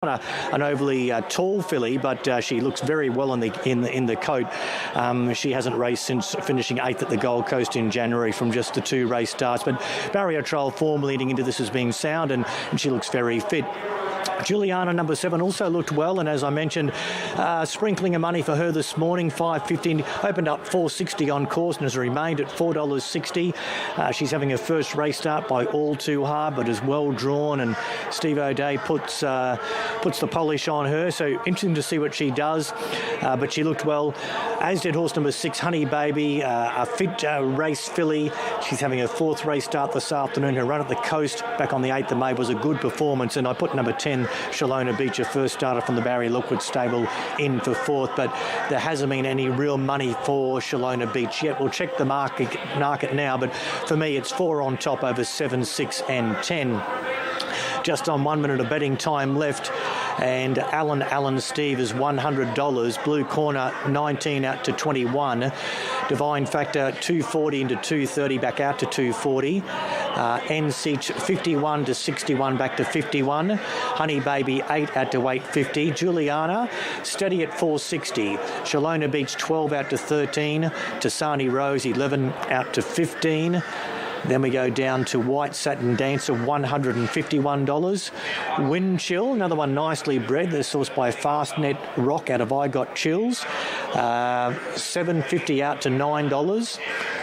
an overly tall filly, but she looks very well in the coat. She hasn't raced since finishing 8th at the Gold Coast in January from just the 2 race starts. But Barrier Trail form leading into this has been sound, and she looks very fit. Juliana, number 7, also looked well, and as I mentioned, sprinkling of money for her this morning, $5.50, opened up $4.60 on course and has remained at $4.60. She's having her first race start by All Too Hard, but is well drawn, and Steve O'Day puts the polish on her, so interesting to see what she does, but she looked well, as did horse number 6, Honey Baby, a fit race filly. She's having her 4th race start this afternoon. Her run at the coast back on the 8th of May was a good performance, and I put number 10, Shalona Beach, a first starter from the Barry Lookwood stable, in for 4th, but there hasn't been any real money for Shalona Beach yet. We'll check the market now, but for me it's 4 on top over 7, 6 and 10. Just on 1 minute of betting time left, and Alan Steve is $100. Blue Corner 19 out to 21. Divine Factor 240 into 230 back out to 240. NSeach 51 to 61 back to 51. Honey Baby 8 out to 850. Juliana steady at 460. Shalona Beach 12 out to 13. Tassani Rose 11 out to 15. Then we go down to White Satin Dancer, $151. Wind Chill, another one nicely bred. They're sourced by Fastnet Rock out of I Got Chills. $7.50 out to $9.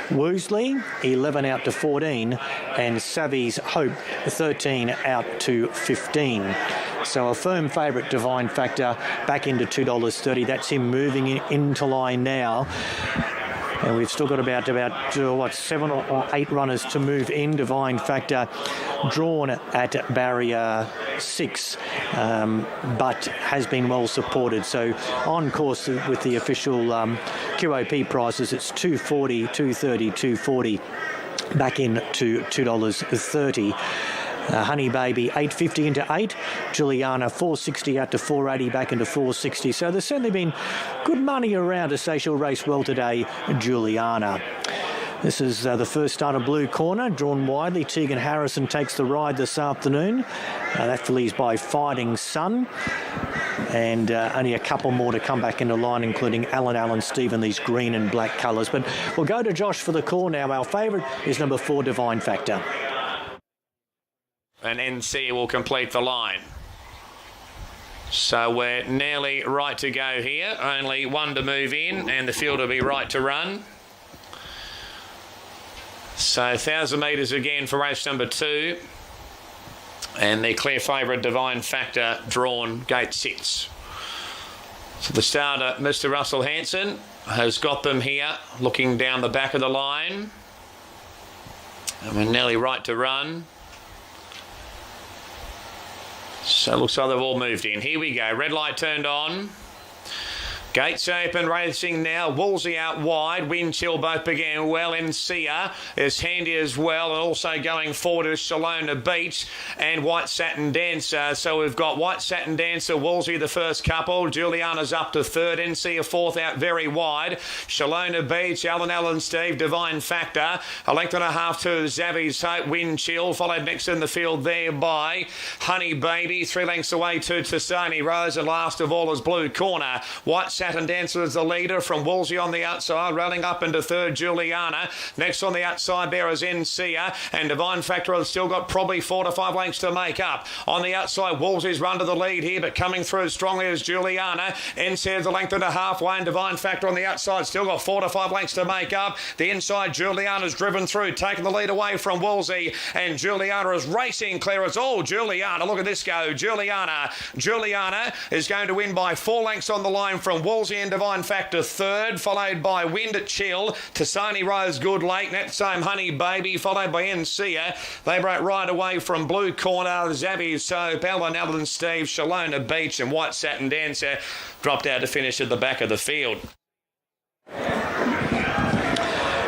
Woosley, 11 out to 14. And Savvy's Hope, 13 out to 15. So a firm favourite, Divine Factor, back into $2.30. That's him moving into line now. And we've still got about 7 or 8 runners to move in. Divine Factor drawn at barrier 6, but has been well supported. So on course with the official QOP prices, it's $2.40, $2.30, $2.40, back in to $2.30. Honey Baby, $8.50 into 8. Juliana, $4.60 out to $4.80, back into $4.60. So there's certainly been good money around to say she'll race well today, Juliana. This is the first start of Blue Corner, drawn widely. Tegan Harrison takes the ride this afternoon. That filly's by Fighting Sun. And only a couple more to come back into line, including Alan Steve in these green and black colours. But we'll go to Josh for the call now. Our favourite is number 4, Divine Factor. And NC will complete the line. So we're nearly right to go here. Only 1 to move in, and the field will be right to run. So 1,000 metres again for race number 2. And the clear favourite, Divine Factor, drawn, gate 6. So the starter, Mr. Russell Hanson, has got them here, looking down the back of the line. And we're nearly right to run. So it looks like they've all moved in. Here we go. Red light turned on. Gates open, racing now. Woolsey out wide. Wind Chill both began well. Sia is handy as well. And also going forward is Shalona Beach and White Satin Dancer. So we've got White Satin Dancer, Woolsey the first couple. Juliana's up to 3rd. Sia 4th out very wide. Shalona Beach, Alan Steve, Divine Factor. A length and a half to Zavvy's Hope. Wind Chill followed next in the field there by Honey Baby. 3 lengths away to Tassani Rose. And last of all is Blue Corner. White Satin Dancer is the leader from Woolsey on the outside, rallying up into 3rd, Juliana. Next on the outside there is Sia, and Divine Factor has still got probably 4 to 5 lengths to make up. On the outside, Woolsey's run to the lead here, but coming through strongly is Juliana. Sia is a length and a half way, and Divine Factor on the outside still got 4 to 5 lengths to make up. The inside, Juliana's driven through, taking the lead away from Woolsey, and Juliana is racing clear. It's all Juliana. Look at this go. Juliana is going to win by 4 lengths on the line from Woolsey and Divine Factor 3rd, followed by Wind Chill, Tassani Rose Good Lake, that same Honey Baby, followed by Sia. They broke right away from Blue Corner, Zabby Soap, Alan Steve, Shalona Beach and White Satin Dancer dropped out to finish at the back of the field.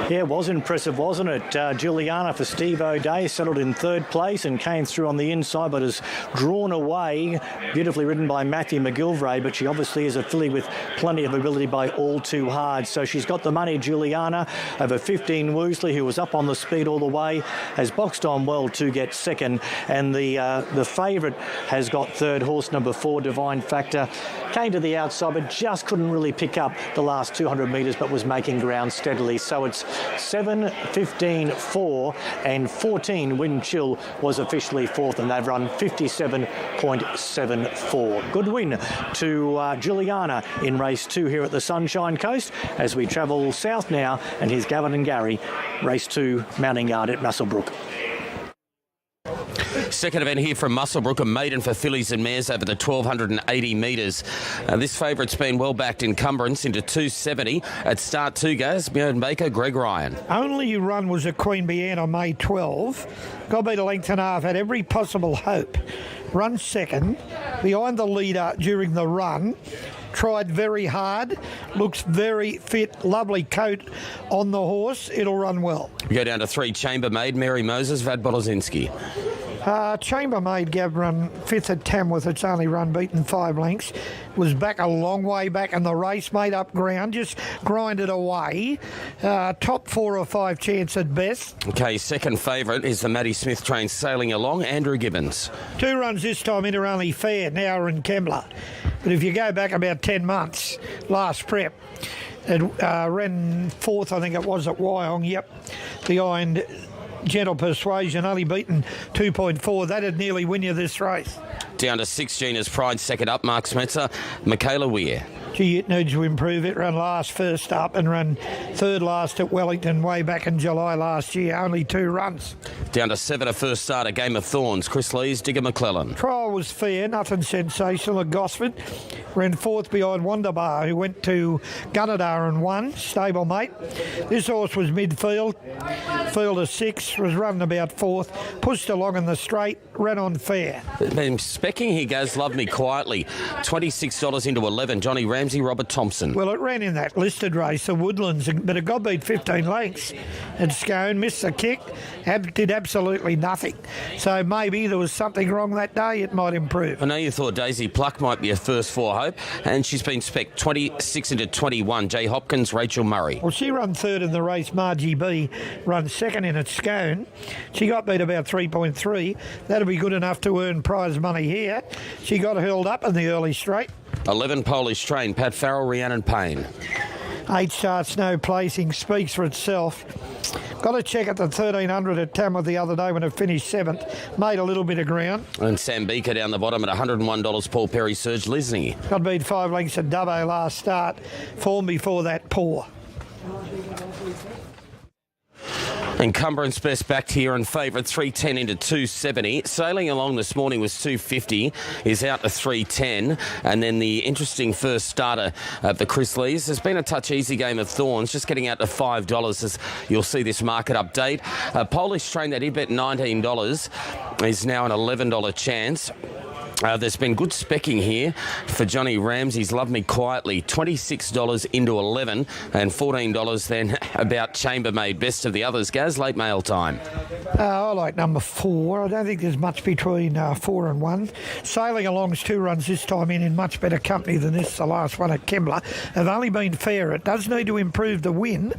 Yeah, it was impressive, wasn't it? Juliana for Steve O'Day settled in third place and came through on the inside, but is drawn away. Beautifully ridden by Matthew McGilvray, but she obviously is a filly with plenty of ability by All Too Hard. So she's got the money, Juliana, over 15 Woosley, who was up on the speed all the way, has boxed on well to get second. And the favourite has got third, horse number 4, Divine Factor. Came to the outside, but just couldn't really pick up the last 200 metres, but was making ground steadily. So it's 7, 15, 4 and 14. Wind Chill was officially fourth, and they've run 57.74. Good win to Juliana in race 2 here at the Sunshine Coast as we travel south now. And here's Gavin and Gary, race 2, Mounting Yard at Muswellbrook. Second event here from Muswellbrook, a maiden for fillies and mares over the 1,280 metres. This favourite's been well backed encumbrance into 270. At start 2 goes Bjorn Baker, Greg Ryan. Only run was a Queen Bee on May 12. Got beat a length and a half, had every possible hope. Run second, behind the leader during the run. Tried very hard, looks very fit, lovely coat on the horse. It'll run well. We go down to 3, Chambermaid, Mary Moses, Vad Bodozinski. Chambermaid Gav run 5th at Tamworth. It's only run beaten 5 lengths. Was back a long way back in the race, made up ground, just grinded away. Top 4 or 5 chance at best. Okay, second favourite is the Maddie Smith train sailing along, Andrew Gibbons. 2 runs this time into Only Fair, now in Kembla. But if you go back about 10 months, last prep, it ran 4th, I think it was, at Wyong, behind Gentle Persuasion, only beaten 2.4. That'd nearly win you this race. Down to 6, Gina's Pride, second up, Mark Smetzer, Michaela Weir. Gee, it needs to improve. It ran last first up and ran third last at Wellington way back in July last year. Only 2 runs. Down to 7, a first start, a Game of Thorns, Chris Lees, Digger McClellan. Trial was fair, nothing sensational at Gosford. Ran 4th behind Wonderbar, who went to Gunnedah and won, stablemate. This horse was midfield, field of 6, was running about 4th, pushed along in the straight, ran on fair. Been specking, he goes, Love Me Quietly. $26 into 11, Johnny Ramsey, Robert Thompson. Well, it ran in that listed race, the Woodlands, but it got beat 15 lengths at Scone, missed the kick, did absolutely nothing. So maybe there was something wrong that day, it might improve. I know you thought Daisy Pluck might be a first 4 hope, and she's been spec 26 into 21, Jay Hopkins, Rachel Murray. Well, she run 3rd in the race, Margie B run 2nd in at Scone. She got beat about 3.3. That'll be good enough to earn prize money here. She got hurled up in the early straight. 11, Polish Train, Pat Farrell, Rhiannon Payne. 8 starts, no placing, speaks for itself. Got a check at the 1,300 at Tamworth the other day when it finished 7th. Made a little bit of ground. And Sam Beaker down the bottom at $101, Paul Perry, Serge Lisney. Got beat 5 lengths at Dubbo last start. Form before that, poor. Encumbrance best backed here and favourite 310 into 270. Sailing along this morning was 250, is out to 310. And then the interesting first starter of the Chris Lees has been a touch easy Game of Thorns, just getting out to $5 as you'll see this market update. Polish Train that he bet $19 is now an $11 chance. There's been good specking here for Johnny Ramsey's Love Me Quietly, $26 into 11 and $14 then about Chambermaid, best of the others. Gaz, late mail time. I like number 4. I don't think there's much between 4 and 1. Sailing along's 2 runs this time in much better company than this, the last one at Kembla. Have only been fair. It does need to improve the win,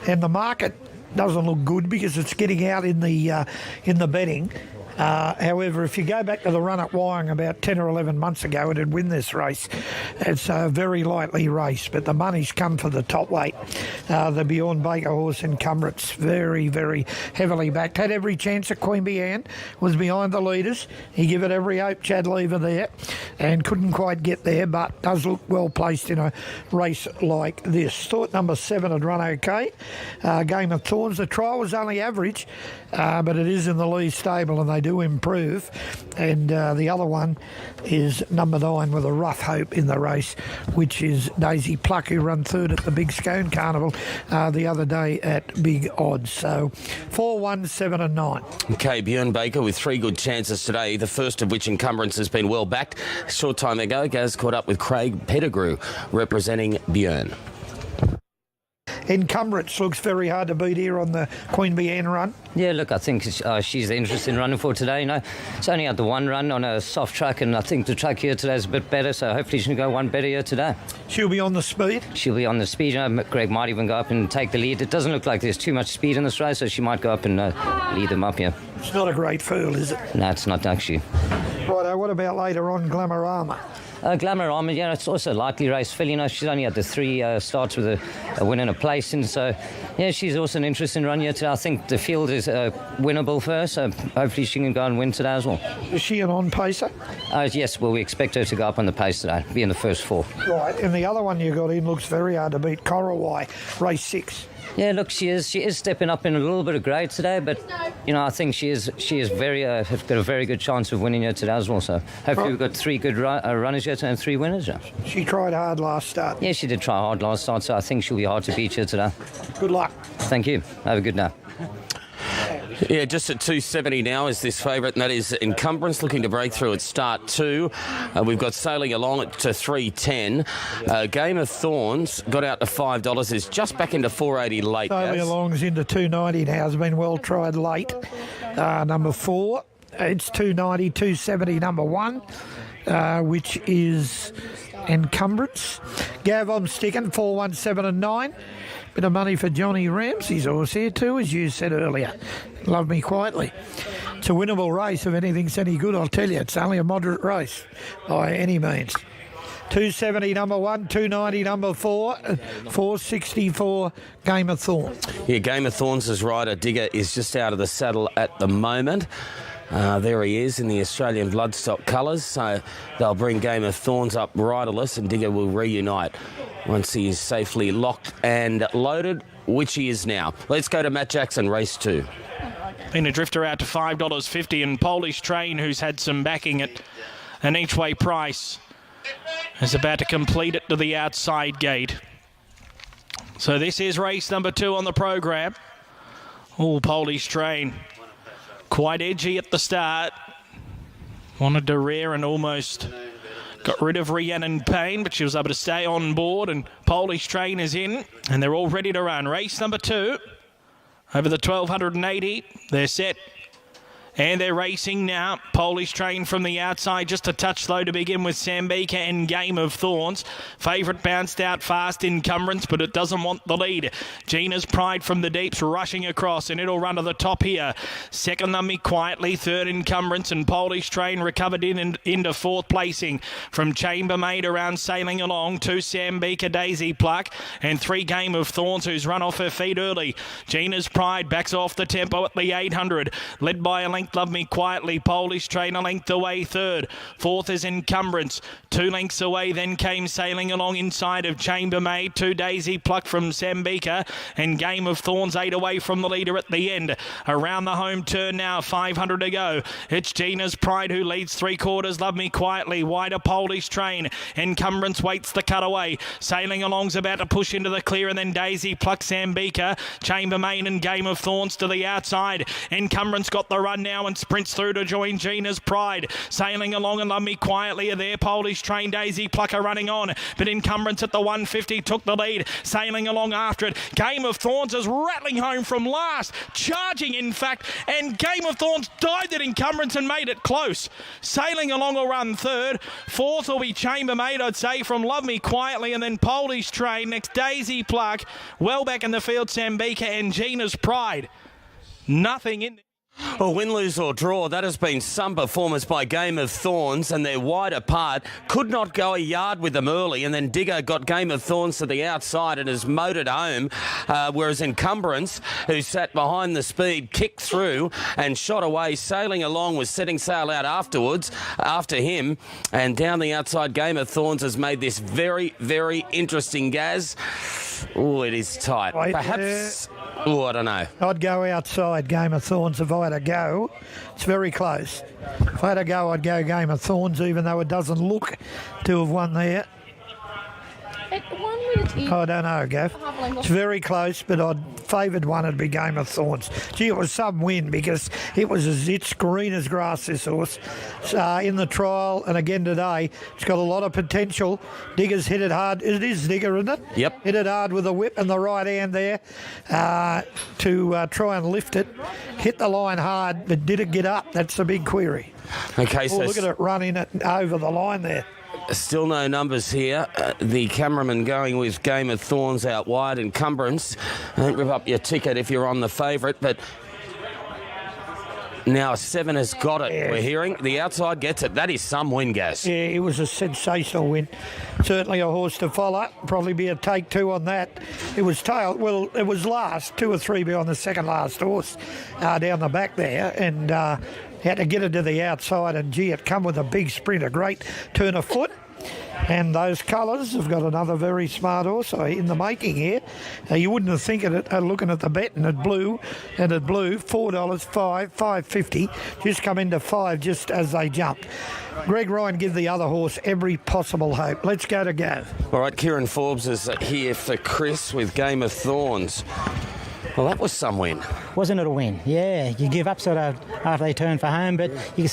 and the market doesn't look good because it's getting out in the betting. However, if you go back to the run at Wyong about 10 or 11 months ago, it'd win this race. It's a very lightly race, but the money's come for the top weight. The Bjorn Baker horse Encumbrance, very, very heavily backed. Had every chance at Queen Bee, was behind the leaders. He gave it every hope, Chad Lever there, and couldn't quite get there, but does look well placed in a race like this. Thought number 7 had run okay. Game of Thorns, the trial was only average, but it is in the Lee stable and they do improve. And the other one is number 9 with a rough hope in the race, which is Daisy Pluck, who ran 3rd at the Big Scone Carnival the other day at big odds. So 4, 1, 7 and 9. Okay, Bjorn Baker with 3 good chances today, the first of which Encumbrance has been well backed. A short time ago, Gaz caught up with Craig Pettigrew representing Bjorn. Encumbrance looks very hard to beat here on the Queen Bee Anne run. Yeah, look, I think she's interested in running for today. You know, it's only had the one run on a soft track, and I think the track here today is a bit better, so hopefully she can go one better here today. She'll be on the speed. She'll be on the speed. You know, Greg might even go up and take the lead. It doesn't look like there's too much speed in this race, so she might go up and lead them up here. It's not a great field, is it? No, it's not actually. Righto, what about later on Glamorama? Glamorama, yeah, it's also a likely race filly. You know, she's only had the 3 starts with a win and a place, and so, yeah, she's also an interesting run here today. I think the field is winnable for her, so hopefully she can go and win today as well. Is she an on-pacer? Yes, well, we expect her to go up on the pace today, be in the first 4. Right, and the other one you got in looks very hard to beat, Corrawai, race 6. Yeah, look, she is stepping up in a little bit of grade today, but you know, I think she is very have got a very good chance of winning here today as well. So hopefully we've got 3 good runners here and 3 winners. Yeah. She tried hard last start. Yeah, she did try hard last start, so I think she'll be hard to beat here today. Good luck. Thank you. Have a good night. Yeah, just at 270 now is this favourite, and that is Encumbrance, looking to break through at start 2. We've got Sailing Along to 310. Game of Thorns got out to $5, is just back into 480 late. Sailing Along's into 290 now, has been well tried late. Number 4, it's 290, 270 number 1, which is Encumbrance. Gav, I'm sticking 4, 1, 7 and 9. Bit of money for Johnny Ramsey's horse here too, as you said earlier. Love Me Quietly. It's a winnable race if anything's any good, I'll tell you. It's only a moderate race by any means. 270 number 1, 290 number 4, 464 Game of Thorns. Yeah, Game of Thorns' rider Digger is just out of the saddle at the moment. There he is in the Australian bloodstock colours, so they'll bring Game of Thorns up riderless and Digger will reunite once he is safely locked and loaded, which he is now. Let's go to Matt Jackson, race 2. Been a drifter out to $5.50, and Polish Train, who's had some backing at an each-way price, is about to complete it to the outside gate. So this is race number 2 on the program. Oh, Polish Train. Quite edgy at the start. Wanted to rear and almost got rid of Rhiannon Payne, but she was able to stay on board, and Polish Train is in, and they're all ready to run. Race number 2 over the 1280. They're set. And they're racing now. Polish Train from the outside, just a touch slow to begin with Sambika and Game of Thorns. Favourite bounced out fast, Encumbrance, but it doesn't want the lead. Gina's Pride from the deeps rushing across, and it'll run to the top here. Second, Love Me Quietly. Third, Encumbrance, and Polish Train recovered into 4th placing. From Chambermaid around Sailing Along, 2 Sambika, Daisy Pluck, and 3 Game of Thorns, who's run off her feet early. Gina's Pride backs off the tempo at the 800, led by a length Love Me Quietly. Polish Train a length away 3rd. 4th is Encumbrance. 2 lengths away then came Sailing Along inside of Chambermaid. 2 Daisy Pluck from Sambika, and Game of Thorns 8 away from the leader at the end. Around the home turn now, 500 to go. It's Gina's Pride who leads 3/4. Love Me Quietly. Wider Polish Train. Encumbrance waits the cutaway. Sailing Along's about to push into the clear, and then Daisy Pluck, Sambika, Chambermaid and Game of Thorns to the outside. Encumbrance got the run now and sprints through to join Gina's Pride. Sailing Along and Love Me Quietly are there. Polish Train, Daisy Plucker running on, but Encumbrance at the 150 took the lead. Sailing Along after it. Game of Thorns is rattling home from last, charging in fact, and Game of Thorns dived at Encumbrance and made it close. Sailing Along will run 3rd. 4th will be Chambermaid, I'd say, from Love Me Quietly, and then Polish Train. Next, Daisy Pluck. Well back in the field, Sambika and Gina's Pride. Nothing in there. Well, win, lose or draw, that has been some performance by Game of Thorns, and they're wide apart. Could not go a yard with them early, and then Digger got Game of Thorns to the outside and has motored home, whereas Encumbrance, who sat behind the speed, kicked through and shot away. Sailing Along was setting sail out after him, and down the outside, Game of Thorns has made this very, very interesting, Gaz. Oh, it is tight. Perhaps... Oh, I don't know. I'd go outside Game of Thorns if I had a go. It's very close. If I had a go, I'd go Game of Thorns, even though it doesn't look to have won there. It won with I don't know, Gav. It's very close, but I'd favoured one would be Game of Thorns. Gee, it was some win because it was it's green as grass, this horse. In the trial and again today, it's got a lot of potential. Digger's hit it hard. It is Digger, isn't it? Yep. Hit it hard with a whip and the right hand there to try and lift it. Hit the line hard, but did it get up? That's the big query. Okay, so Look at it running it over the line there. still no numbers here. The cameraman going with Game of Thorns out wide, encumbrance. Don't rip up your ticket if you're on the favourite, but now 7 has got it. Yeah. We're hearing the outside gets it. That is some win, Gaz. Yeah, it was a sensational win. Certainly a horse to follow. Probably be a take 2 on that. It was tail. Well, it was last 2 or 3 behind the second last horse down the back there, and had to get it to the outside. And gee, it come with a big sprint, a great turn of foot. And those colours have got another very smart horse in the making here. You wouldn't have think of it looking at the bet, and it blew, $4, $5.50. Just come into 5 just as they jumped. Greg Ryan give the other horse every possible hope. Let's go to go. All right, Kieran Forbes is here for Chris with Game of Thorns. Well, that was some win. Wasn't it a win? Yeah, you give up sort of after they turn for home, but you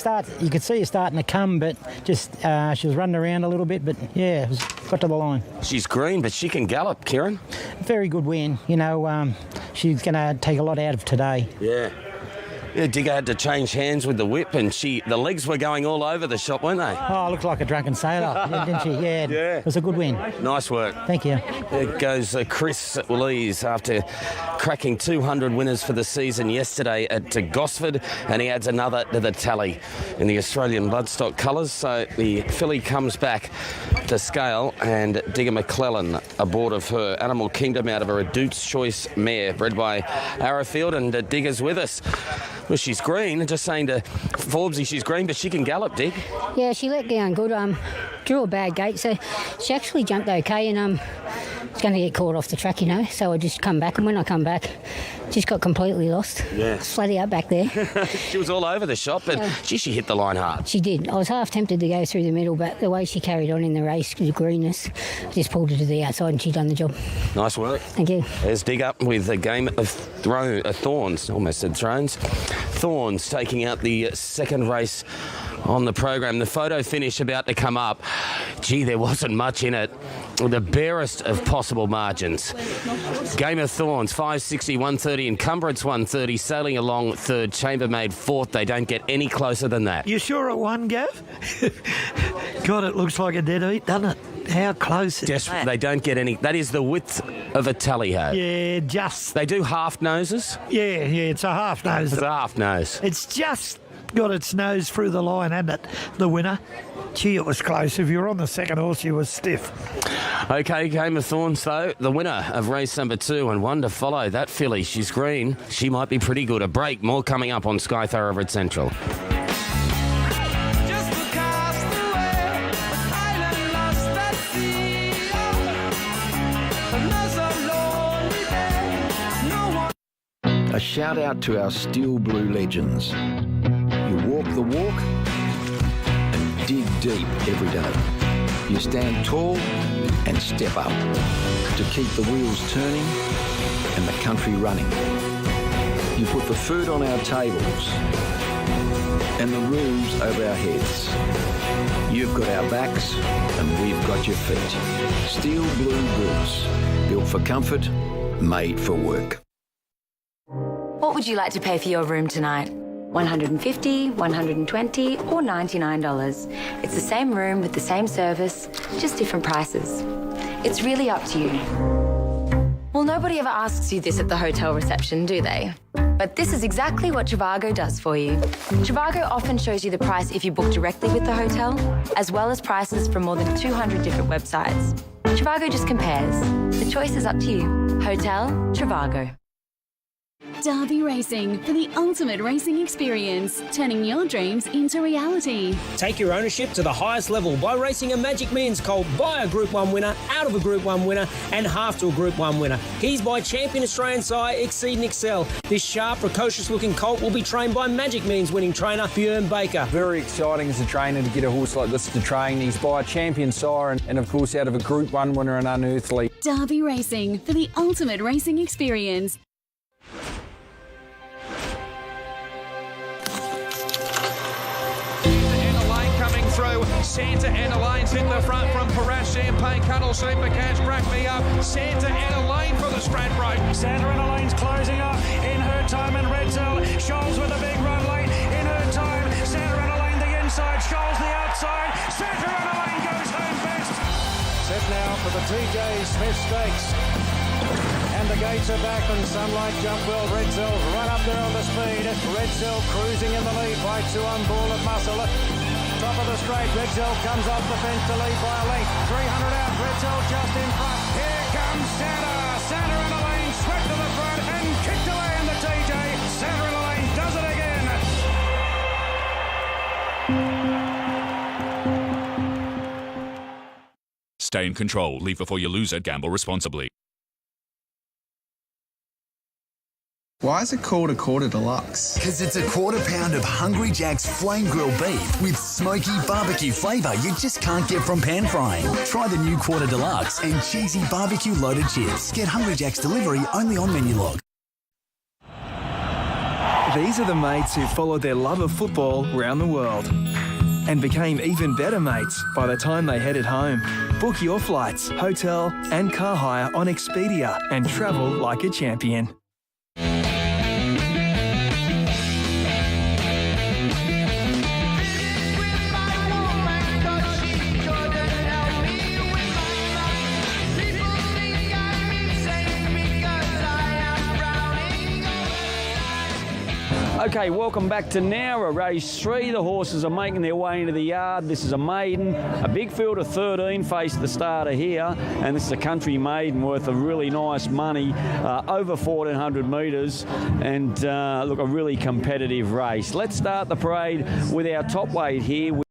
could see her starting to come, but just she was running around a little bit, but yeah, got to the line. She's green, but she can gallop, Kieran. Very good win. You know, she's going to take a lot out of today. Yeah. Yeah, Digger had to change hands with the whip, and the legs were going all over the shop, weren't they? Oh, looked like a drunken sailor, didn't she? Yeah, it was a good win. Nice work. Thank you. There goes Chris Lees after cracking 200 winners for the season yesterday at Gosford, and he adds another to the tally in the Australian bloodstock colours. So the filly comes back to scale, and Digger McClellan aboard of her Animal Kingdom out of her Duke's Choice mare, bred by Arrowfield, and Digger's with us. Well, she's green. Just saying to Forbesy, she's green, but she can gallop, Dig. Yeah, she let down good. Drew a bad gate, so she actually jumped okay, and it's going to get caught off the track, you know. So I just come back, and when I come back, just got completely lost. Yeah, slutty up back there. She was all over the shop, but she hit the line hard. She did. I was half tempted to go through the middle, but the way she carried on in the race, the greenness, I just pulled her to the outside, and she done the job. Nice work. Thank you. There's Dig up with a Game of Thorns. Almost said Thrones. Thorns taking out the second race on the program. The photo finish about to come up. Gee, there wasn't much in it. The barest of possible margins. Game of Thorns, 560, 130, Encumbrance 130, sailing along third, Chambermaid fourth. They don't get any closer than that. You sure it won, Gav? God, it looks like a dead heat, doesn't it? How close is that? They don't get any. That is the width of a tally ho. Yeah, just. They do half noses. Yeah, it's a half nose. It's a half nose. It's just got its nose through the line, hasn't it? The winner. Gee, it was close. If you were on the second horse, you were stiff. Okay, Game of Thorns, though. The winner of race number 2, and one to follow. That filly, she's green. She might be pretty good. A break. More coming up on Sky Thoroughbred Central. A shout out to our Steel Blue legends. You walk the walk and dig deep every day. You stand tall and step up to keep the wheels turning and the country running. You put the food on our tables and the roofs over our heads. You've got our backs and we've got your feet. Steel Blue boots, built for comfort, made for work. What would you like to pay for your room tonight? $150, $120, or $99. It's the same room with the same service, just different prices. It's really up to you. Well, nobody ever asks you this at the hotel reception, do they? But this is exactly what Trivago does for you. Trivago often shows you the price if you book directly with the hotel, as well as prices from more than 200 different websites. Trivago just compares. The choice is up to you. Hotel Trivago. Derby Racing, for the ultimate racing experience, turning your dreams into reality. Take your ownership to the highest level by racing a Magic Millions colt by a Group 1 winner, out of a Group 1 winner, and half to a Group 1 winner. He's by champion Australian sire Exceed and Excel. This sharp, precocious looking colt will be trained by Magic Millions winning trainer Björn Baker. Very exciting as a trainer to get a horse like this to train. He's by a champion sire and of course out of a Group 1 winner and Unearthly. Derby Racing, for the ultimate racing experience. Santa Annalane's in the front from Parash Champagne, Cuddle Super Cash, Crack Me Up. Santa Annalane for the Stradbroke. Santa Annalane's closing up in her time, and Redzel Scholes with a big run late in her time. Santa Annalane the inside, Scholes the outside. Santa Annalane goes home best. Set now for the TJ Smith Stakes. And the gates are back and Sunlight jump well. Redzel right up there on the speed. Redzel cruising in the lead by 2 on Ball of Muscle. Top of the straight, Redzel comes off the fence to lead by a length. 300 out, Redzel just in front. Here comes Santa. Santa Annalane swept to the front and kicked away in the TJ. Santa Annalane does it again. Stay in control. Leave before you lose it. Gamble responsibly. Why is it called a Quarter Deluxe? Because it's a quarter pound of Hungry Jack's flame grilled beef with smoky barbecue flavour you just can't get from pan frying. Try the new Quarter Deluxe and cheesy barbecue loaded chips. Get Hungry Jack's delivery only on Menulog. These are the mates who followed their love of football around the world and became even better mates by the time they headed home. Book your flights, hotel and car hire on Expedia and travel like a champion. Okay, welcome back to Nowra, race 3. The horses are making their way into the yard. This is a maiden, a big field of 13 face the starter here, and this is a country maiden worth a really nice money, over 1,400 metres, and look, a really competitive race. Let's start the parade with our top weight here.